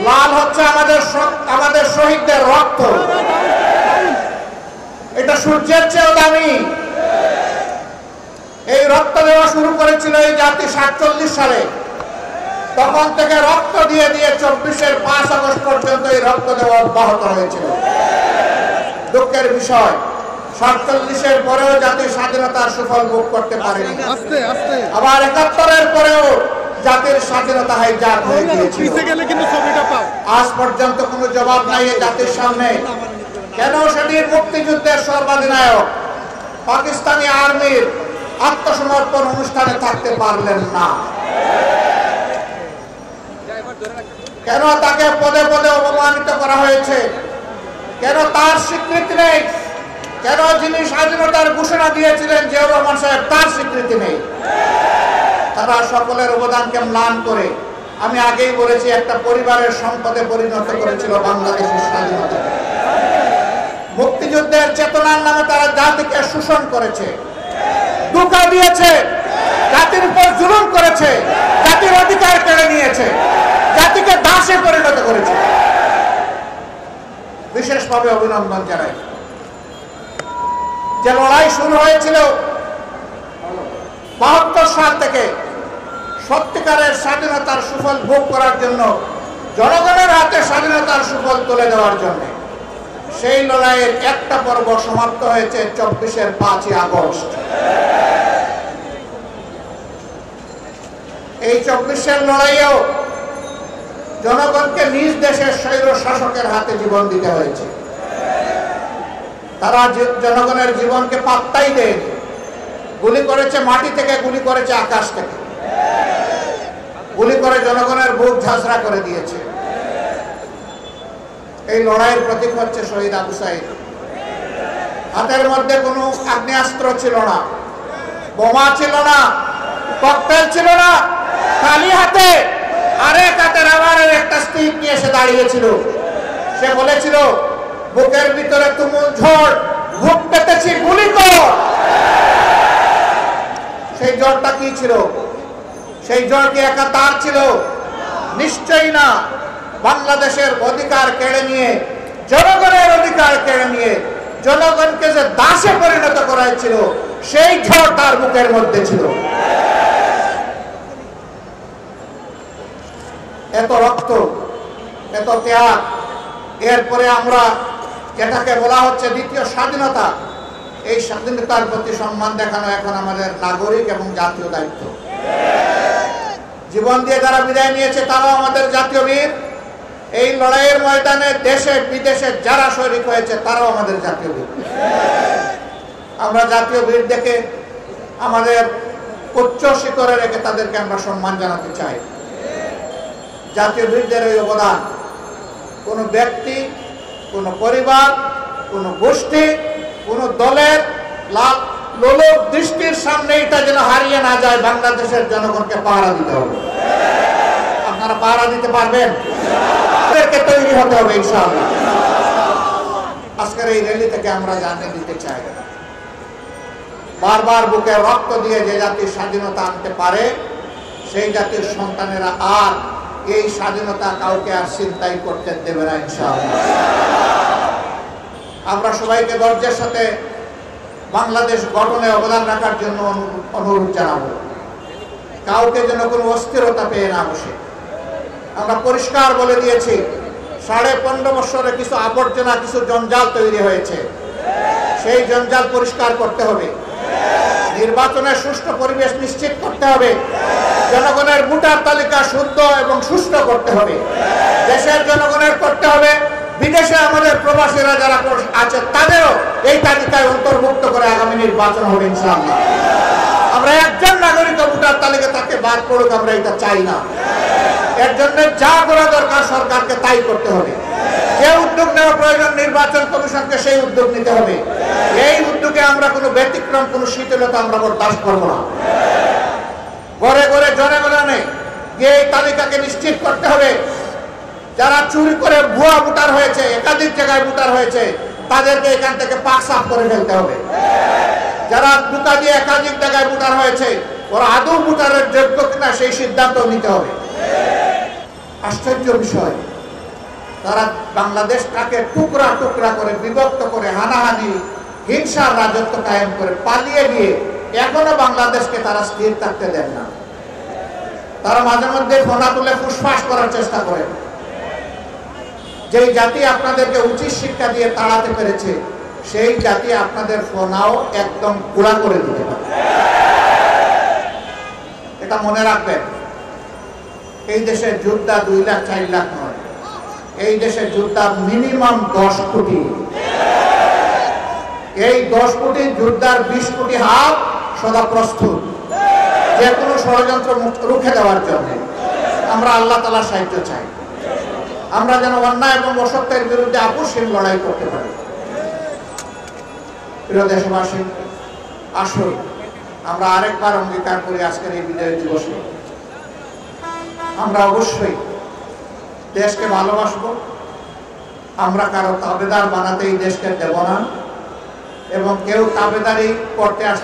লাল হচ্ছে আমাদের শহীদদের রক্ত। এটা সূর্যের চেয়েও দামি। এই রক্ত দেওয়া শুরু করেছিল এই জাতি 47 সালে। তখন থেকে রক্ত দিয়ে দিয়ে 24-এর 5 আগস্ট পর্যন্ত এই রক্ত দেওয়া অব্যাহত হয়েছিল। দুঃখের বিষয় 47-এর পরেও জাতি স্বাধীনতার সুফল ভোগ করতে পারেনি। আবার 71-এর পরেও জাতির স্বাধীনতা হাইজ্যাক হয়ে গিয়েছিল। আজ পর্যন্ত কোনো জবাব নাই এই জাতির সামনে। কেন সেটির মুক্তিযুদ্ধের সর্বাধিনায়ক পাকিস্তানি আর্মির আত্মসমর্পণ অনুষ্ঠানে থাকতে পারলেন না? কেন তাকে পদে পদে অপমানিত করা হয়েছে? কেন তার স্বীকৃতি নেই? কেন যিনি স্বাধীনতার ঘোষণা দিয়েছিলেন জিয়াউর রহমান সাহেব, তার স্বীকৃতি নেই? তারা সকলের অবদানকে ম্লান করে, আমি আগেই বলেছি, একটা পরিবারের সম্পদে পরিণত করেছিল বাংলাদেশের স্বাধীনতা। মুক্তিযুদ্ধের চেতনার নামে তারা জাতিকে শোষণ করেছে, ধোঁকা দিয়েছে, জাতির উপর জুলুম করেছে, জাতির অধিকার কেড়ে নিয়েছে, জাতিকে দাসে পরিণত করেছে। বিশেষভাবে অভিনন্দন জানাই। যে লড়াই শুরু হয়েছিল 72 সাল থেকে সত্যিকারের স্বাধীনতার সুফল ভোগ করার জন্য, জনগণের হাতে স্বাধীনতার সুফল তুলে দেওয়ার জন্য, সেই লড়াইয়ের একটা পর্ব সমাপ্ত হয়েছে 24-এর 5ই আগস্ট। এই 24-এর লড়াইয়েও জনগণকে নিজ দেশের স্বৈর শাসকের হাতে জীবন দিতে হয়েছে। তারা জনগণের জীবনকে পাত্তাই দেয়নি। গুলি করেছে মাটি থেকে, গুলি করেছে আকাশ থেকে, গুলি করে জনগণের বুক ঝাঁঝরা করে দিয়েছে। এই লড়াইয়ের প্রতীক হচ্ছে শহীদ আবু সাঈদ। হাতের মধ্যে কোনো আগ্নেয়াস্ত্র ছিল না, বোমা ছিল না, ককটেল ছিল না, খালি হাতে আরেক হাতে রাবারের একটা স্টিক নিয়ে সে দাঁড়িয়েছিল। সে বলেছিল, বুকের ভিতরে তুমুল ঝড়, বুক পেতেছি, গুলি কর। সেই জ্বরটা কি ছিল? সেই জ্বর কি একা তার ছিল? নিশ্চয়ই না। বাংলাদেশের অধিকার কেড়ে নিয়ে, জনগণের অধিকার কেড়ে নিয়ে জনগণকে যে দাসে পরিণত করাইছিল, সেই ঝড় তার বুকের মধ্যে ছিল। এত রক্ত, এত ত্যাগ, এরপরে আমরা যেটাকে বলা হচ্ছে দ্বিতীয় স্বাধীনতা, এই স্বাধীনতার প্রতি সম্মান দেখানো এখন আমাদের নাগরিক এবং জাতীয় দায়িত্ব। জীবন দিয়ে যারা বিদায় নিয়েছে তারাও আমাদের জাতীয় বীর। এই লড়াইয়ের ময়দানে দেশে বিদেশে যারা শরীক হয়েছে তারাও আমাদের জাতীয় বীর। আমরা জাতীয় বীর দেখে আমাদের উচ্চ শিখরে রেখে তাদেরকে আমরা সম্মান জানাতে চাই। জাতীয় বীরদের এই অবদান কোনো ব্যক্তি, কোনো পরিবার, কোনো গোষ্ঠী, কোনো দলের লোলক দৃষ্টির সামনে এটা যেন হারিয়ে না যায়। বাংলাদেশের জনগণকে পাহারা দিতে হবে। আপনারা পাহারা দিতে পারবেন? তাদেরকে তৈরি হতে হবে ইনশাআল্লাহ। আজকের এই র্যালি থেকে আমরা জানিয়ে দিতে চাই, বারবার বুকে রক্ত দিয়ে যে জাতির স্বাধীনতা আনতে পারে, সেই জাতির সন্তানেরা আর এই স্বাধীনতা কাউকে আর চিন্তাই করতে দেবে না ইনশাআল্লাহ। আমরা সবাইকে ধৈর্যের সাথে বাংলাদেশ গঠনে অবদান রাখার জন্য অনুরোধ জানাবো। কাউকে যেন কোনো অস্থিরতা পেয়ে না বসে। আমরা পরিষ্কার বলে দিয়েছি, 15.5 বছরে কিছু আবর্জনা, কিছু জঞ্জাল তৈরি হয়েছে। সেই জঞ্জাল পরিষ্কার করতে হবে। নির্বাচনের সুষ্ঠু পরিবেশ নিশ্চিত করতে হবে। জনগণের ভোটার তালিকা শুদ্ধ এবং সুষ্ঠু করতে হবে। দেশের জনগণের করতে হবে। বিদেশে আমাদের প্রবাসীরা যারা আছে তাদেরও এই তালিকায় অন্তর্ভুক্ত করে আগামী নির্বাচন হবে ইনশাআল্লাহ। আমরা একজন নাগরিক ভোটার তালিকা তাকে বাদ পড়ুক, আমরা এটা চাই না। এর জন্য যা করা দরকার সরকারকে তাই করতে হবে। যে উদ্যোগ নেওয়া প্রয়োজন নির্বাচন কমিশনকে সেই উদ্যোগ নিতে হবে। এই উদ্যোগে আমরা কোনো ব্যতিক্রম, কোনো শিথিলতা আমরা বরদাস্ত করব না। ঘরে ঘরে জনগণে গিয়ে এই তালিকাকে নিশ্চিত করতে হবে। যারা চুরি করে ভুয়া ভোটার হয়েছে, একাধিক জায়গায় ভোটার হয়েছে, তাদেরকে এখান থেকে পাক সাফ করে ফেলতে হবে। যারা ধোঁকা দিয়ে একাধিক জায়গায় ভোটার হয়েছে, ওরা আদৌ ভোটারের যোগ্য কিনা সেই সিদ্ধান্ত নিতে হবে। আশ্চর্য বিষয়, তারা বাংলাদেশটাকে টুকরা টুকরা করে বিভক্ত করে হানাহানি হিংসার রাজত্ব কায়েম করে পালিয়ে গিয়ে এখনো বাংলাদেশকে তারা স্থির থাকতে দেন না। তারা মাঝে মধ্যে ফোনা তুলে ফুসফাস করার চেষ্টা করেন। যেই জাতি আপনাদেরকে উচিত শিক্ষা দিয়ে তাড়াতে পেরেছে সেই জাতি আপনাদের ফোনাও একদম গুঁড়া করে দিতে পারে। এটা মনে রাখবেন। এই দেশের যোদ্ধা 2 লাখ 4 লাখ নয়, এই দেশের যোদ্ধা মিনিমাম 10 কোটি। এই 10 কোটি যোদ্ধার 20 কোটি হাত সদা প্রস্তুত যে কোনো ষড়যন্ত্র রুখে দেওয়ার জন্য। আমরা আল্লাহ তাআলার সাহায্য চাই, আমরা যেন অন্যায় এবং অসত্যের বিরুদ্ধে আপোষহীন লড়াই করতে পারি। প্রিয় দেশবাসী, আসুন আমরা আরেকবার অঙ্গীকার করি আজকের এই বিজয় দিবসে আমরা অবশ্যই দেশকে ভালোবাসবো। আমরা কারো তাবেদার বানাতে এই দেশকে দেব না, এবং কেউ তাবেদারি করতে আসলে